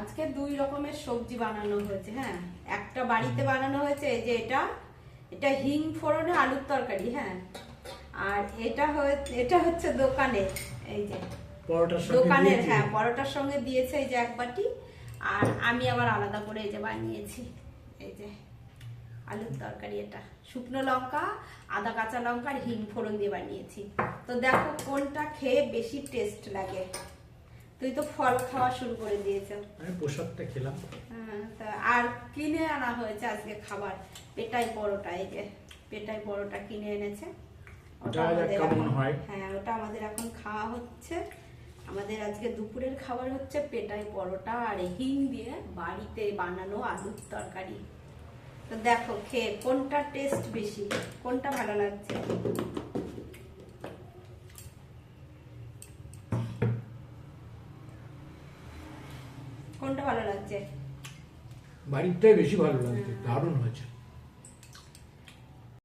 আজকে দুই রকমের সবজি বানানো হয়েছে। হ্যাঁ, একটা বাড়িতে বানানো হয়েছে, এই যে এটা হিং ফোড়নে আলুর তরকারি। হ্যাঁ, আর এটা হচ্ছে দোকানে, এই যে দোকানের। হ্যাঁ, পরোটার সঙ্গে দিয়েছে এই যে এক বাটি। আর আমি আবার আলাদা করে এই যে বানিয়েছি, এই যে আলুর তরকারি। এটা শুকনো লঙ্কা, আদা, কাঁচা লঙ্কা আর হিং ফোড়ন দিয়ে বানিয়েছি। তো দেখো কোনটা খেয়ে বেশি টেস্ট লাগে। তুই তো ফল খাওয়া শুরু করে দিয়েছ। আমি প্রসাদটা খেলাম। হ্যাঁ, আর কিনে আনা হয়েছে আজকে খাবার, পেটাই পরোটা। এই যে পেটাই পরোটা কিনে এনেছে, ওটা আমাদের এখন, হ্যাঁ ওটা আমাদের এখন খাওয়া হচ্ছে। আমাদের আজকে দুপুরের খাবার হচ্ছে পেটাই পরোটা আর হিং দিয়ে বাড়িতে বানানো আলুর তরকারি। তো দেখো খেয়ে কোনটা টেস্ট বেশি, কোনটা ভালো লাগছে। কোনটা ভালো লাগছে? বাড়িরটাই বেশি ভালো লাগছে, দারুণ হয়েছে।